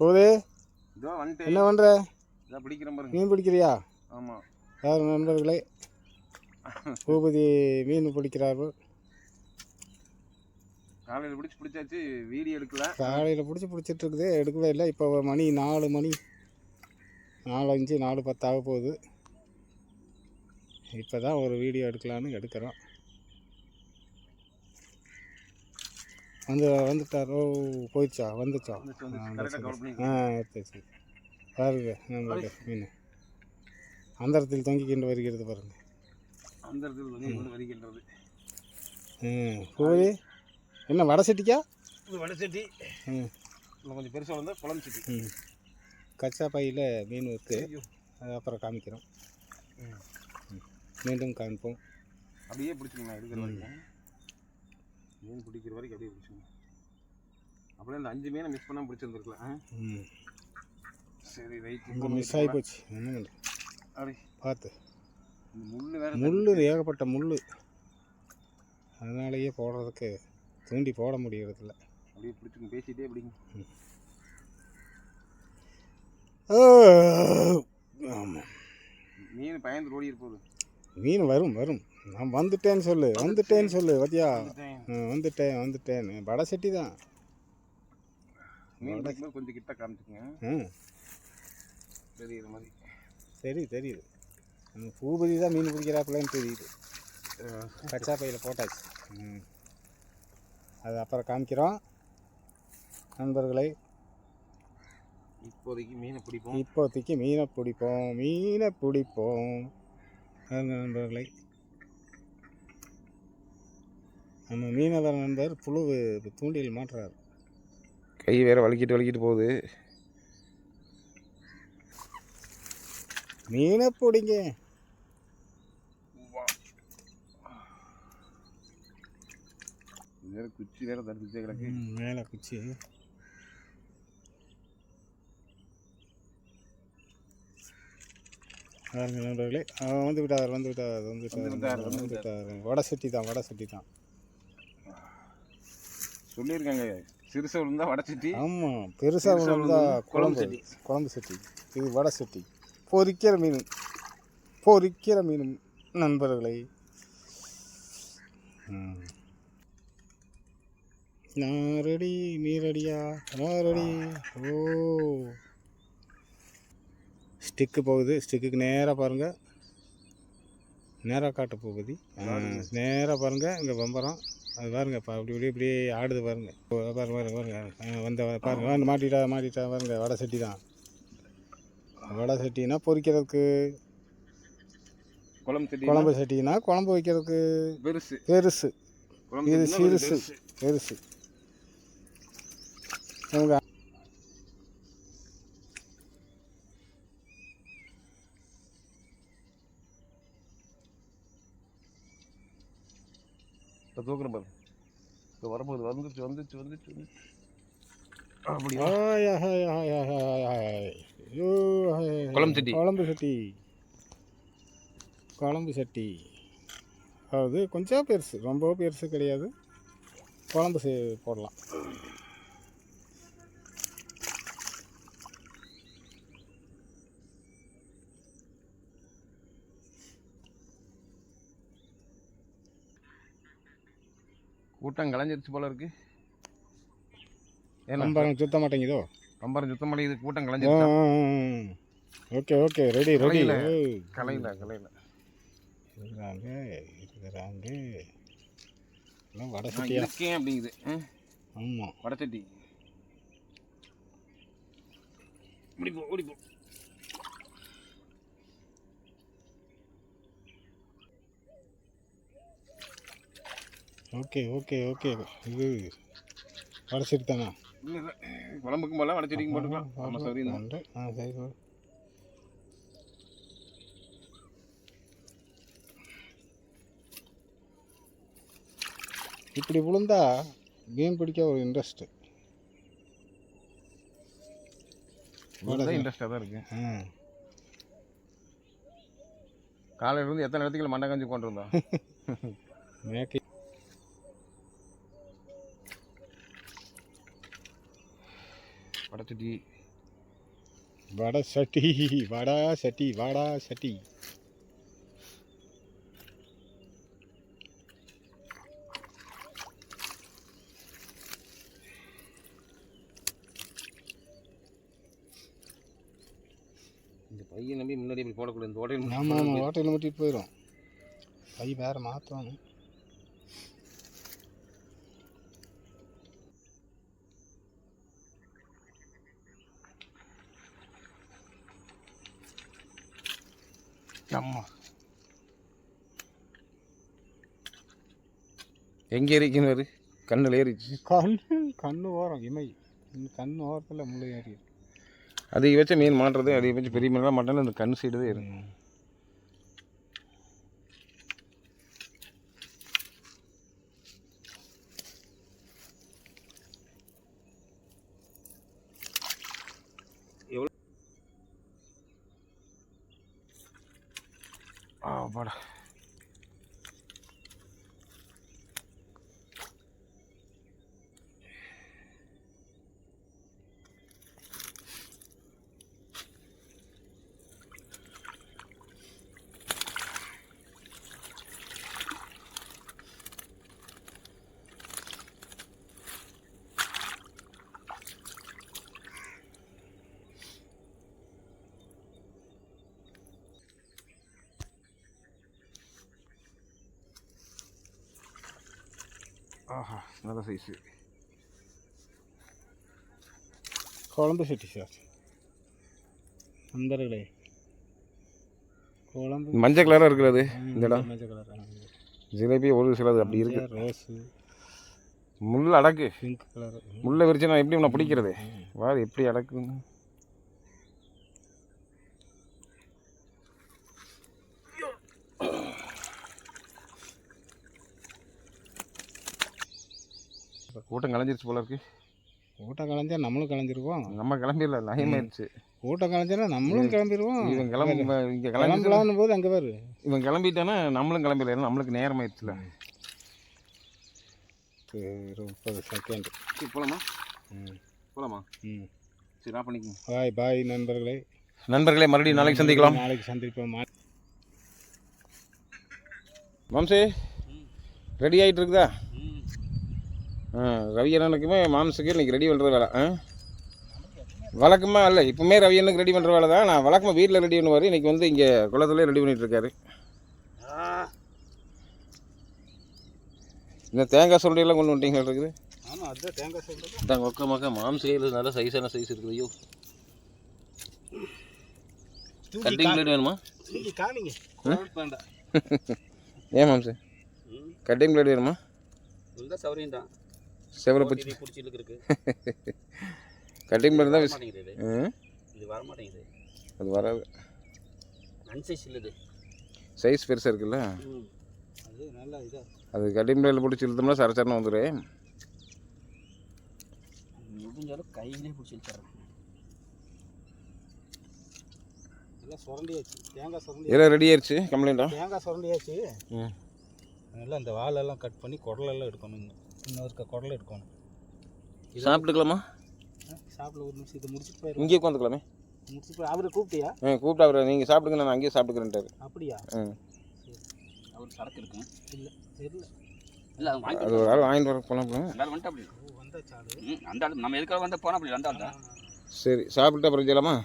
போதே இதோ வந்துட்டு என்ன பண்ணுற? இதான் பிடிக்கிறேன் பாருங்க. மீன் பிடிக்கிறியா? ஆமாம். யார் நண்பர்களே, பூபதி மீன் பிடிக்கிறார்கள். காலையில் பிடிச்சாச்சு, வீடியோ எடுக்கல. காலையில் பிடிச்சிட்டு இருக்குது, எடுக்கவே இல்லை. இப்போ மணி 4 மணி 4:05 4:10 ஆக போகுது. இப்போ தான் ஒரு வீடியோ எடுக்கலான்னு எடுக்கிறோம். வந்துட்டாரோ? போயிடுச்சா? வந்துச்சா? எடுத்துச்சு பாருங்க நம்மளுடைய மீன் அந்தரத்தில் தொங்கிக்கிண்டு வருகிறது பாருங்க. அந்தரத்தில் தொங்கிக்கிண்டு வருகின்றது. போய் என்ன வடை சட்டிக்கா? வடை சட்டி கொஞ்சம் பெருசாக வந்தால் குழம்பு சட்டி. கச்சா பையில் மீன் வைத்து அது அப்புறம் காமிக்கிறோம். மீண்டும் காமிப்போம். அப்படியே பிடிச்சிக்கணும் எடுக்கிற வரைக்கும். மீன் பிடிக்கிற வரைக்கும் அப்படியே பிடிச்சிக்கணும். அப்படியே அந்த 5 மீனை மிஸ் பண்ணாமல் பிடிச்சிருந்துருக்கலாம். சரி ரைட். இங்கே மிஸ் ஆகி போச்சு. என்ன அப்படி பார்த்து முள் ஏகப்பட்ட முள், அதனாலேயே போடுறதுக்கு தூண்டி போட முடியறதில்ல. அப்படியே பிடிச்சிக்கணும், பேசிகிட்டே பிடிங்க. ஆமாம், மீன் பயந்து ஓடி இருப்போது. மீன் வரும் வரும். நான் வந்துட்டேன்னு சொல்லு வத்தியா? வந்துட்டேன்னு வடை சட்டி தான். மீன் கொஞ்சம் கிட்ட காமிச்சுக்கங்க. தெரியுற மாதிரி. சரி தெரியுது. பூபதி தான் மீன் பிடிக்கிறாப்புலன்னு தெரியுது. கச்சா பையில் போட்டாச்சு. அது அப்புறம் காமிக்கிறோம் நண்பர்களை. இப்போதைக்கு மீனை பிடிப்போம் நண்பர்களை. நம்ம மீனவர் நண்பர் புழு தூண்டில் மாட்டுறாரு. கை வேற வலிக்கிட்டு போகுது. மீனை பிடிங்க. வேற குச்சி வேற தடுத்துட்டே கிடக்கு. மேலே குச்சி. பாருங்க நண்பர்களே, வந்து விட்டார். வடை சட்டி தான். சொல்லியிருக்காங்க, சிறுசா விழுந்தா வடை சட்டி. ஆமாம், பெருசாக விழுந்தா குழம்பு சட்டி. இது வடை சட்டி. பொரிக்கிற மீன் நண்பர்களை. நான் ரெடி, நீ ரெடியா? நான் ரெடி. ஓ, ஸ்டிக்கு போகுது. ஸ்டிக்குக்கு நேராக பாருங்கள், நேராக காட்ட போகுது. நேராக பாருங்கள், இங்கே பம்பரம் அது பாருங்க. இப்போ இப்படி ஆடுது பாருங்க. பாருங்க மாட்டிட்டா பாருங்க. வடை சட்டி தான். வடை சட்டினா பொரிக்கிறதுக்கு, குழம்பு சட்டினா குழம்பு வைக்கிறதுக்கு பெருசு. இது பெருசு. தூக்குறேன் பாருங்க. வரும்போது வந்துச்சு. குழம்பு சட்டி. அதாவது கொஞ்சம் பெருசு, ரொம்ப பெருசு கிடையாது. குழம்பு போடலாம். கூட்டம் கலைஞ்சிருச்சு போல இருக்கு. பம்பரம் சுத்த மாட்டேங்குதோ? கூட்டம் கலைஞ்சிருச்சு. Okay ready. கலையில இருக்கிறாங்க. வடை சட்டியா அப்படிங்குது. ஆமாம், வடை சட்டி. ஓடிப்போ. ஓகே. இது வடை சட்டி தானா? குழம்புக்கும் போல வடை சட்டிக்கும் போட்டுக்கலாம். சரி. இப்படி விழுந்தா மீன் பிடிக்க ஒரு இன்ட்ரெஸ்ட்டு. இன்ட்ரெஸ்டாக தான் இருக்கு. காலையில இருந்து எத்தனை இடத்துக்கு மண்டை காஞ்சி கொண்டு வந்தோம். மேக்கி வடை சட்டி வடை சட்டி வடா சட்டி வாடா சட்டி. இந்த பையன் நம்பி முன்னாடி இப்படி போடக்கூடாது. இந்த ஓட்டையில் ஆமாம் ஆமாம், ஹோட்டலில் மாட்டிட்டு போயிடும். பை வேறு மாற்றணும். அம்மா எங்கே இருக்கிறாரு? கண்ணில் ஏறிச்சு. கண்ணு ஓரம் இமை, கண்ணு ஓரத்தில் முள்ளு ஏறி. அதிகபட்சம் மீன் மாட்டுறது, அதிகபட்சம் பெரிய மீன்லாம் மாட்டாலும் இந்த கண் சைடு தான் இருக்கும். எவ்வளோ பாடா ஆஹா, நல்ல சைஸு. குழம்பு சட்டி சார் நண்பர்களே. குழம்பு மஞ்சள் கலராக இருக்கிறது இந்த இடம். மஞ்சள் கலர் ஜிலேபி ஒரு சிலது அப்படி இருக்கு. ரோஸு முள் அடக்கு. Pink colour. முள்ளை விரிச்சு நான் எப்படி நான் பிடிக்கிறது? வாரு எப்படி அடக்குன்னு. கூட்டம் கலைஞ்சிருச்சு போல இருக்கு. கூட்டம் கலைஞ்சா நம்மளும் கலைஞ்சிருவோம். நம்ம கிளம்பிடல, நயமாயிடுச்சு. கூட்டம் கலைஞ்சானா நம்மளும் கிளம்பிடுவோம். இவன் கிளம்ப இங்கே கிளம்பலான்னு போது அங்கே பாரு, இவன் கிளம்பிட்டானா நம்மளும் கிளம்பிடல. ஏன்னா நம்மளுக்கு நேரம் ஆயிடுச்சுல. 30 செகண்ட். சரி போகலாமா? போகலாமா? சரி நான் பண்ணிக்கோங்க. பாய் பாய் நண்பர்களே. நண்பர்களே மறுபடியும் நாளைக்கு சந்திக்கலாம். நாளைக்கு சந்திப்போம். மாம்சே ரெடி ஆகிட்டு இருக்குதா? ரவி அண்ணனுக்குமே மாம்சுக்கு இன்றைக்கி ரெடி பண்ணுற வேலை. வழக்கமாக இல்லை, இப்போவுமே ரவி அண்ணனுக்கு ரெடி பண்ணுற வேலை தான். நான் வழக்கமாக வீட்டில் ரெடி பண்ணுவார். இன்றைக்கி வந்து இங்கே குளத்துலேயே ரெடி பண்ணிகிட்ருக்காரு. இந்த தேங்காய் சுரண்டியெல்லாம் கொண்டு வந்துட்டீங்களா இருக்குது? ஆமாம், அதுதான் தேங்காய் சுரண்டி. இதாங்க ஒக்கமாக மாம்சையில் நல்ல சைஸான சைஸ் இருக்குது. ஐயோ, கட்டிங் பிளேட் வேணுமா? காமிங்க. ஏன் மாம்சு கட்டிங் பிளேட் வேணுமா? சௌரியம் தான், செவரை பிடிச்சி பிடிச்சி இருக்கு. கட்டிங் பிளேட் தான் இது வர மாட்டேங்குது. அது வராது. அன்சைஸ் இல்லது, சைஸ் பெருசாக இருக்குல்ல. அது நல்லா இதாக அது கட்டிங் பிளேடில் பிடிச்சி இழுத்தோம்னா சரச்சரன்னு வந்துடும். முடிஞ்சாலும் கையிலே பிடிச்சி இழுத்துறேன். எல்லாம் சுரண்டியாச்சு. தேங்காய் சுரண்டி எல்லாம் ரெடி ஆயிடுச்சு. கம்ப்ளைண்டா தேங்காய் சுரண்டியாச்சு. நல்லா இந்த வாலெல்லாம் கட் பண்ணி குடலெல்லாம் எடுக்கணும். இன்னொரு குடலை எடுக்கணும். சாப்பிட்டுக்கலாமா? சாப்பிட ஒரு நிமிஷம் இதை முடிச்சுட்டு போயிடும். இங்கேயே உட்காந்துக்கலாமே. முடிச்சுட்டு போய் அவரை கூப்பிட்டியா? கூப்பிட்டு அவரை நீங்கள் சாப்பிடுங்க, நான் அங்கேயே சாப்பிட்டுக்கிறேன்ட்டாரு. அப்படியா? அவர் சரக்கு இருக்கு. இல்லை தெரியல. இல்லை அது ஒரு ஆள் வாங்கிட்டு வர போனால் வந்துட்டு அப்படி வந்தாச்சு. அந்த ஆள் நம்ம எதுக்காக வந்தால் போனால் அப்படி அந்த ஆள் தான். சரி சாப்பிட்டு அப்புறம் செய்யலாமா?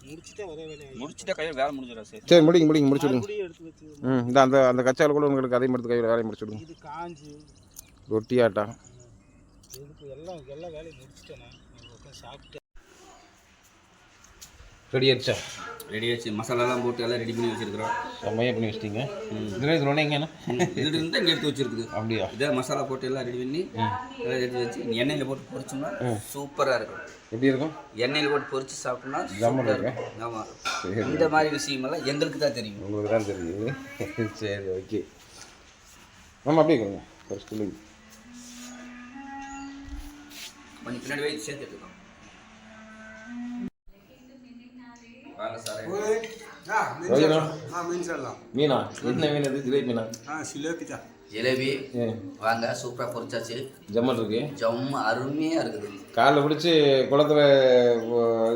முடிச்சுட்டா கையில் வேலை முடிஞ்சிடும். சரி முடிங்க முடிச்சுடுங்க. எடுத்து வச்சு இந்த அந்த அந்த கச்சாவில் கூட உங்களுக்கு அதையும் எடுத்து கையில் வேலையை முடிச்சுடுங்க. இது காஞ்சி ரொட்டி ஆட்டா இதுக்கு எல்லாம் வேலையை முடிச்சுட்டேன். சாப்பிட்டு ரெடி ஆயிடுச்சா? ரெடி ஆச்சு. மசாலாலாம் போட்டு எல்லாம் ரெடி பண்ணி வச்சுருக்கிறோம். செம்மையாக பண்ணி வச்சிட்டிங்க. இதில் ஒன்று எங்கேண்ணா இதில் இருந்து இங்கே எடுத்து வச்சுருக்குது. அப்படியா? இதே மசாலா போட்டு எல்லாம் ரெடி பண்ணி எல்லாம் எடுத்து வச்சு எண்ணெயில் போட்டு பொரிச்சோம்னா சூப்பராக இருக்கும். எப்படி இருக்கும்? எண்ணெயில் போட்டு பொரிச்சு சாப்பிட்டோம்னா ஜம்முன்னு சூப்பராக இருக்கும். ஆமாம், இந்த மாதிரி விஷயமெல்லாம் எங்களுக்கு தான் தெரியும். உங்களுக்கு தான் தெரியுது. சரி ஓகே. ஆமாம் அப்படியே கொடுங்க ஃபர்ஸ்ட் சொல்லுங்க. கொஞ்சம் பின்னாடி போய் சேர்த்து எடுத்துக்கலாம். வாங்க சார். மீனா என்ன மீன் அது? ஜிலேபி மீனா? சிலேபிச்சா ஜிலேபி வாங்க சூப்பராக பொரிச்சாச்சு. ஜம்மன் இருக்கு. ஜம்மு அருமையாக இருக்குது. காலைல பிடிச்சி குளத்துல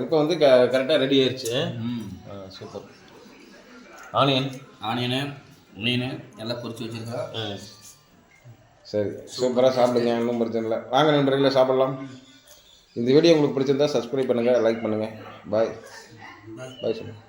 இப்போ வந்து கரெக்டாக ரெடி ஆயிடுச்சு. சூப்பர். ஆனியனு மீன் எல்லாம் பொரிச்சு வச்சுருக்கோம். சரி, சூப்பராக சாப்பிடுங்க, ஒன்றும் பிரச்சனை இல்லை. வாங்க நண்பர்களே சாப்பிட்லாம். இந்த வீடியோ உங்களுக்கு பிடிச்சிருந்தா சப்ஸ்கிரைப் பண்ணுங்கள், லைக் பண்ணுங்கள். பாய் பாய் சொல்லுங்கள்.